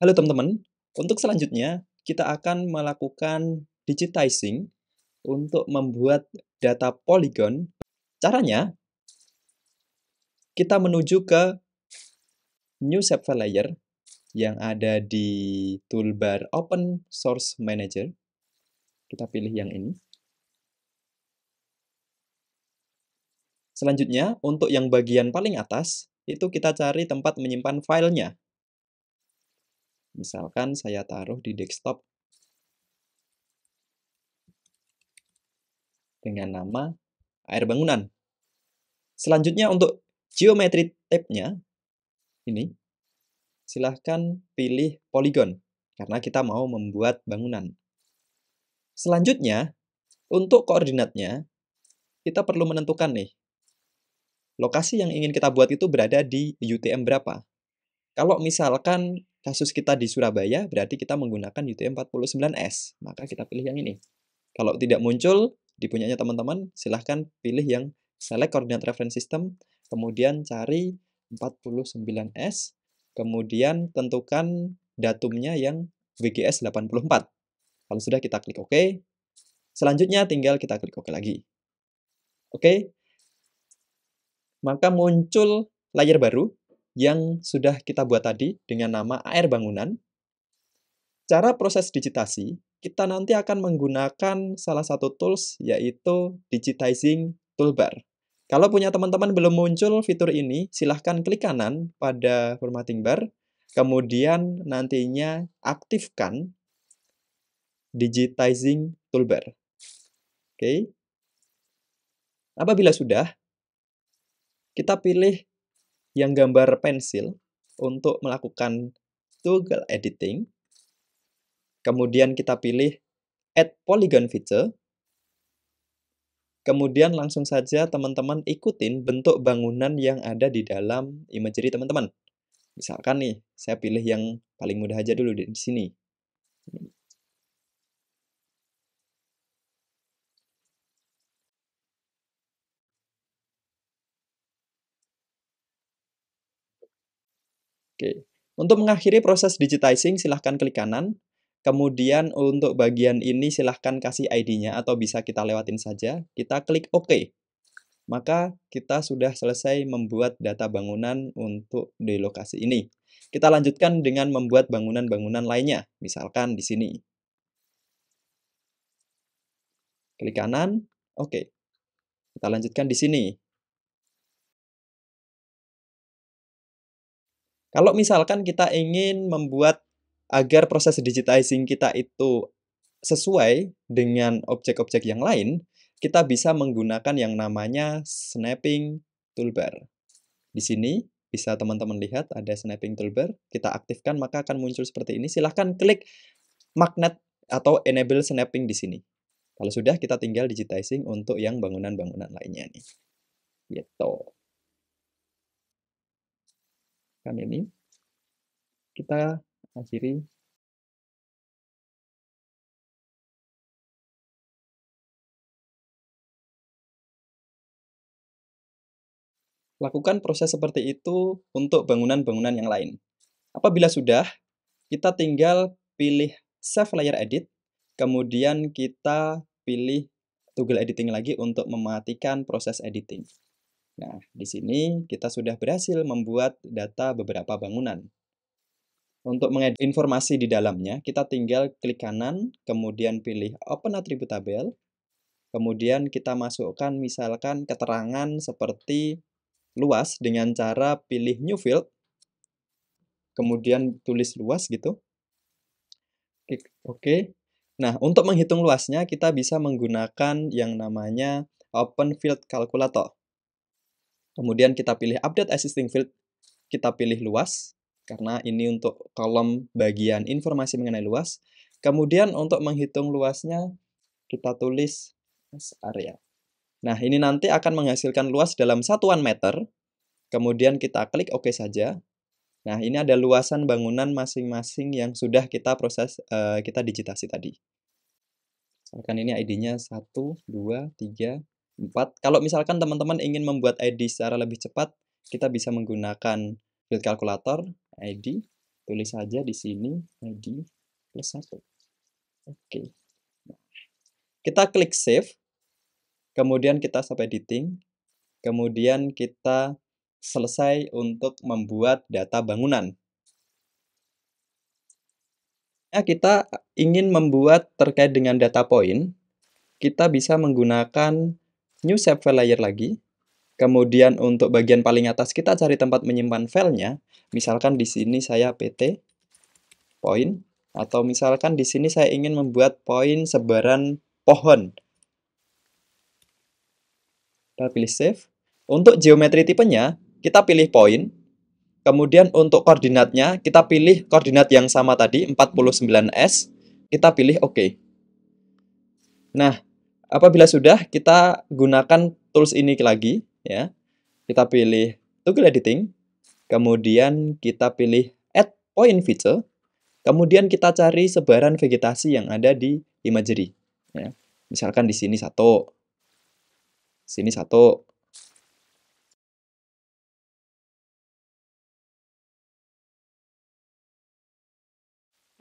Halo teman-teman, untuk selanjutnya kita akan melakukan digitizing untuk membuat data polygon. Caranya, kita menuju ke New Shapefile Layer yang ada di toolbar Open Source Manager. Kita pilih yang ini. Selanjutnya, untuk yang bagian paling atas, itu kita cari tempat menyimpan filenya. Misalkan saya taruh di desktop dengan nama air bangunan. Selanjutnya untuk geometry type-nya, ini, silahkan pilih polygon, karena kita mau membuat bangunan. Selanjutnya, untuk koordinatnya, kita perlu menentukan nih, lokasi yang ingin kita buat itu berada di UTM berapa. Kalau misalkan kasus kita di Surabaya, berarti kita menggunakan UTM 49S, maka kita pilih yang ini. Kalau tidak muncul di punyanya teman-teman, silahkan pilih yang select coordinate reference system, kemudian cari 49S, kemudian tentukan datumnya yang WGS 84. Kalau sudah, kita klik OK. Selanjutnya tinggal kita klik OK lagi. Oke, maka muncul layer baru yang sudah kita buat tadi dengan nama air bangunan. Cara proses digitasi, kita nanti akan menggunakan salah satu tools, yaitu Digitizing Toolbar. Kalau punya teman-teman belum muncul fitur ini, silahkan klik kanan pada formatting bar, kemudian nantinya aktifkan Digitizing Toolbar. Oke. Apabila sudah, kita pilih yang gambar pensil untuk melakukan toggle editing. Kemudian kita pilih Add Polygon Feature. Kemudian langsung saja teman-teman ikutin bentuk bangunan yang ada di dalam imagery teman-teman. Misalkan nih, saya pilih yang paling mudah aja dulu di sini. Oke. Untuk mengakhiri proses digitizing, silahkan klik kanan. Kemudian untuk bagian ini silahkan kasih ID-nya atau bisa kita lewatin saja. Kita klik OK. Maka kita sudah selesai membuat data bangunan untuk di lokasi ini. Kita lanjutkan dengan membuat bangunan-bangunan lainnya. Misalkan di sini. Klik kanan, OK. Kita lanjutkan di sini. Kalau misalkan kita ingin membuat agar proses digitizing kita itu sesuai dengan objek-objek yang lain, kita bisa menggunakan yang namanya snapping toolbar. Di sini bisa teman-teman lihat ada snapping toolbar, kita aktifkan maka akan muncul seperti ini. Silahkan klik magnet atau enable snapping di sini. Kalau sudah, kita tinggal digitizing untuk yang bangunan-bangunan lainnya nih. Gitu. Kan ini kita akhiri. Lakukan proses seperti itu untuk bangunan-bangunan yang lain. Apabila sudah, kita tinggal pilih Save Layer Edit, kemudian kita pilih toggle editing lagi untuk mematikan proses editing. Nah, di sini kita sudah berhasil membuat data beberapa bangunan. Untuk mengedit informasi di dalamnya, kita tinggal klik kanan, kemudian pilih Open Attribute Table, kemudian kita masukkan misalkan keterangan seperti luas dengan cara pilih New Field, kemudian tulis luas gitu. Klik OK. Nah, untuk menghitung luasnya, kita bisa menggunakan yang namanya Open Field Calculator. Kemudian kita pilih Update Existing Field, kita pilih luas, karena ini untuk kolom bagian informasi mengenai luas. Kemudian untuk menghitung luasnya, kita tulis area. Nah, ini nanti akan menghasilkan luas dalam satuan meter. Kemudian kita klik OK saja. Nah, ini ada luasan bangunan masing-masing yang sudah kita proses, kita digitasi tadi. Misalkan ini ID-nya 1, 2, 3, 4. Kalau misalkan teman-teman ingin membuat ID secara lebih cepat, kita bisa menggunakan field calculator, ID. Tulis saja di sini ID plus 1. Oke. Kita klik save, kemudian kita stop editing, kemudian kita selesai untuk membuat data bangunan. Nah, kita ingin membuat terkait dengan data point, kita bisa menggunakan new shapefile layer lagi. Kemudian untuk bagian paling atas kita cari tempat menyimpan filenya. Misalkan di sini saya pt point, atau misalkan di sini saya ingin membuat poin sebaran pohon. Kita pilih save. Untuk geometri tipenya, kita pilih point. Kemudian untuk koordinatnya, kita pilih koordinat yang sama tadi, 49S. Kita pilih OK. Nah, apabila sudah, kita gunakan tools ini lagi, ya. Kita pilih toggle editing, kemudian kita pilih add point feature, kemudian kita cari sebaran vegetasi yang ada di imagery. Ya. Misalkan di sini satu, sini satu.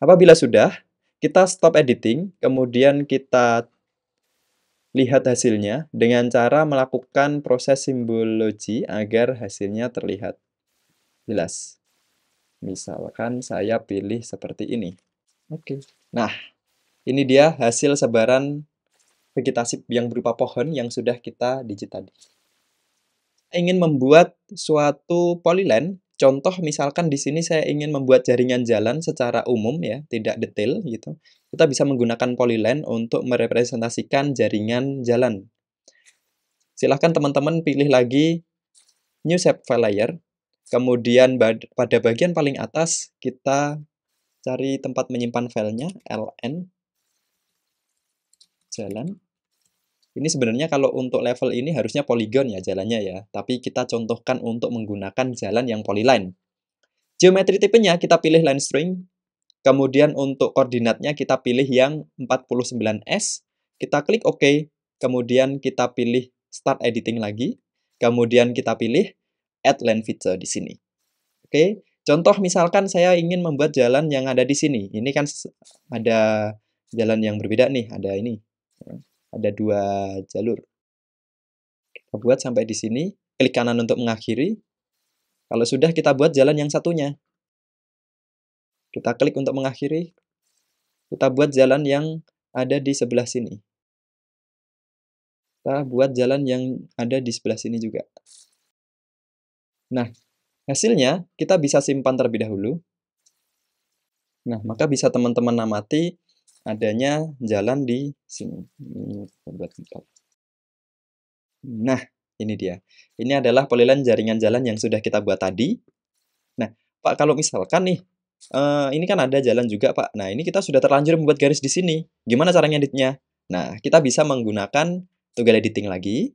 Apabila sudah, kita stop editing, kemudian kita lihat hasilnya dengan cara melakukan proses simbologi agar hasilnya terlihat jelas. Misalkan saya pilih seperti ini. Oke. Nah, ini dia hasil sebaran vegetasi yang berupa pohon yang sudah kita digit tadi. Ingin membuat suatu polyline, contoh misalkan di sini saya ingin membuat jaringan jalan secara umum ya, tidak detail gitu. Kita bisa menggunakan polyline untuk merepresentasikan jaringan jalan. Silahkan teman-teman pilih lagi new shapefile layer. Kemudian pada bagian paling atas kita cari tempat menyimpan filenya, ln jalan. Ini sebenarnya kalau untuk level ini harusnya poligon ya jalannya ya, tapi kita contohkan untuk menggunakan jalan yang polyline. Geometri tipenya kita pilih line string, kemudian untuk koordinatnya kita pilih yang 49S, kita klik OK, kemudian kita pilih start editing lagi, kemudian kita pilih add line feature di sini. Oke, contoh misalkan saya ingin membuat jalan yang ada di sini. Ini kan ada jalan yang berbeda nih, ada ini. Ada dua jalur. Kita buat sampai di sini, klik kanan untuk mengakhiri. Kalau sudah, kita buat jalan yang satunya. Kita klik untuk mengakhiri, kita buat jalan yang ada di sebelah sini. Kita buat jalan yang ada di sebelah sini juga. Nah, hasilnya kita bisa simpan terlebih dahulu. Nah, maka bisa teman-teman amati adanya jalan di sini. Nah, ini dia. Ini adalah polyline jaringan jalan yang sudah kita buat tadi. Nah, Pak, kalau misalkan nih, ini kan ada jalan juga, Pak. Nah, ini kita sudah terlanjur membuat garis di sini. Gimana cara ngeditnya? Nah, kita bisa menggunakan toggle editing lagi.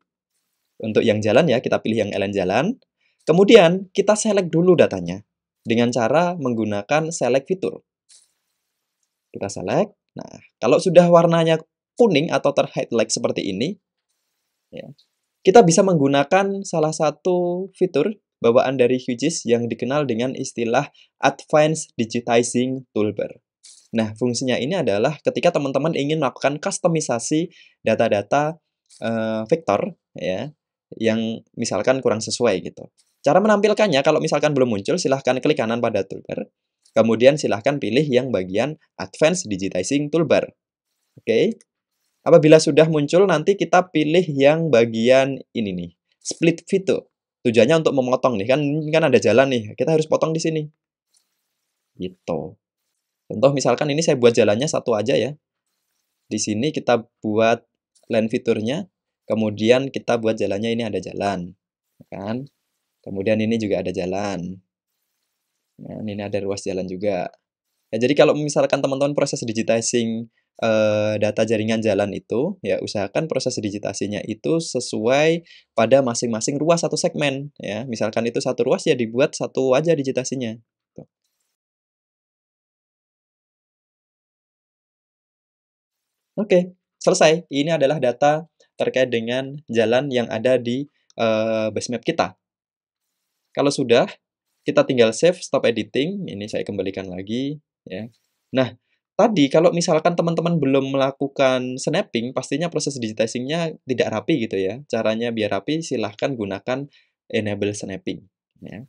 Untuk yang jalan ya, kita pilih yang ln jalan. Kemudian, kita select dulu datanya dengan cara menggunakan select fitur. Kita select. Nah, kalau sudah warnanya kuning atau terhighlight seperti ini, ya, kita bisa menggunakan salah satu fitur bawaan dari QGIS yang dikenal dengan istilah Advanced Digitizing Toolbar. Nah, fungsinya ini adalah ketika teman-teman ingin melakukan kustomisasi data-data vektor ya, yang misalkan kurang sesuai gitu. Cara menampilkannya kalau misalkan belum muncul, silahkan klik kanan pada toolbar. Kemudian silahkan pilih yang bagian Advanced Digitizing Toolbar. Oke. Apabila sudah muncul, nanti kita pilih yang bagian ini nih, split fitur. Tujuannya untuk memotong nih, kan ada jalan nih, kita harus potong di sini. Gitu. Contoh misalkan ini saya buat jalannya satu aja ya. Di sini kita buat line fiturnya, kemudian kita buat jalannya ini ada jalan, kan? Kemudian ini juga ada jalan. Nah, ini ada ruas jalan juga. Ya, jadi kalau misalkan teman-teman proses digitizing data jaringan jalan itu, ya usahakan proses digitasinya itu sesuai pada masing-masing ruas atau segmen. Ya, misalkan itu satu ruas ya dibuat satu aja digitasinya. Oke, selesai. Ini adalah data terkait dengan jalan yang ada di basemap kita. Kalau sudah, kita tinggal save, stop editing, ini saya kembalikan lagi, ya. Nah, tadi kalau misalkan teman-teman belum melakukan snapping, pastinya proses digitizing-nya tidak rapi gitu ya. Caranya biar rapi, silahkan gunakan enable snapping, ya.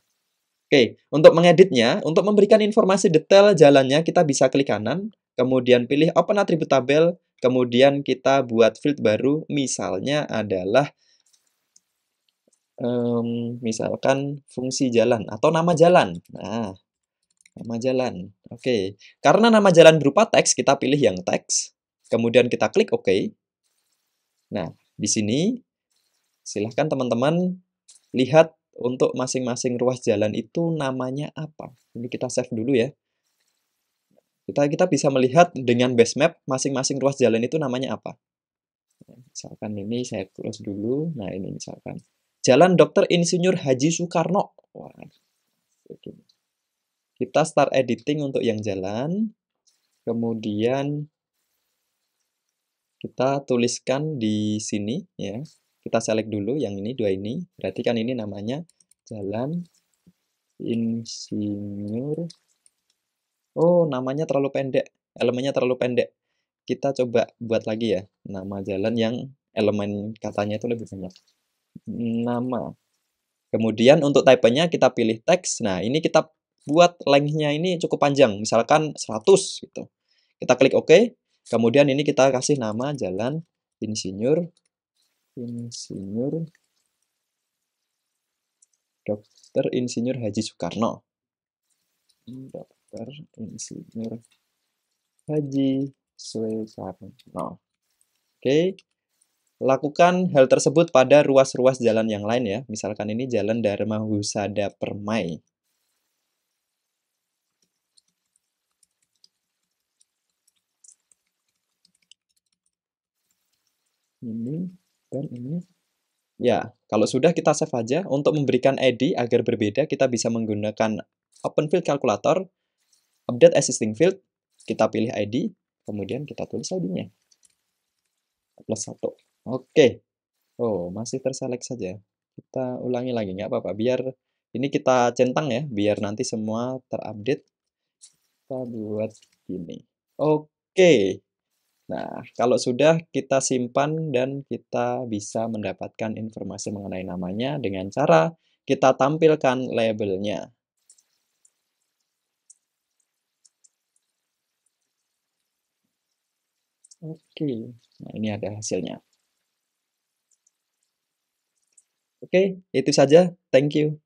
Oke, untuk mengeditnya, untuk memberikan informasi detail jalannya, kita bisa klik kanan, kemudian pilih Open Attribute Tabel, kemudian kita buat field baru, misalnya adalah misalkan fungsi jalan atau nama jalan. Nah, nama jalan. Oke. Karena nama jalan berupa teks, kita pilih yang teks. Kemudian kita klik OK. Nah, di sini silahkan teman-teman lihat untuk masing-masing ruas jalan itu namanya apa. Ini kita save dulu ya. Kita bisa melihat dengan base map masing-masing ruas jalan itu namanya apa. Misalkan ini saya close dulu. Nah, ini misalkan Jalan Dr. Insinyur Haji Soekarno. Wah, begini. Kita start editing untuk yang jalan. Kemudian kita tuliskan di sini ya. Kita select dulu yang ini, dua ini. Berarti kan ini namanya Jalan Insinyur. Oh, namanya terlalu pendek. Elemennya terlalu pendek. Kita coba buat lagi ya. Nama jalan yang elemen katanya itu lebih banyak. Nama. Kemudian untuk type-nya kita pilih teks. Nah, ini kita buat length-nya ini cukup panjang. Misalkan 100 gitu. Kita klik OK. Kemudian ini kita kasih nama Jalan Insinyur Dr. Insinyur Haji Soekarno. Dr. Insinyur Haji Soekarno. Oke. Lakukan hal tersebut pada ruas-ruas jalan yang lain ya. Misalkan ini Jalan Dharma Husada Permai. Ini dan ini. Ya, kalau sudah kita save aja. Untuk memberikan ID agar berbeda, kita bisa menggunakan Open Field Calculator, Update Existing Field, kita pilih ID, kemudian kita tulis ID-nya. +1. Oke. Oh, masih terselect saja. Kita ulangi lagi, nggak apa-apa. Biar ini kita centang ya, biar nanti semua terupdate. Kita buat gini. Oke. Nah, kalau sudah kita simpan dan kita bisa mendapatkan informasi mengenai namanya dengan cara kita tampilkan labelnya. Oke, nah ini ada hasilnya. Oke, itu saja. Thank you.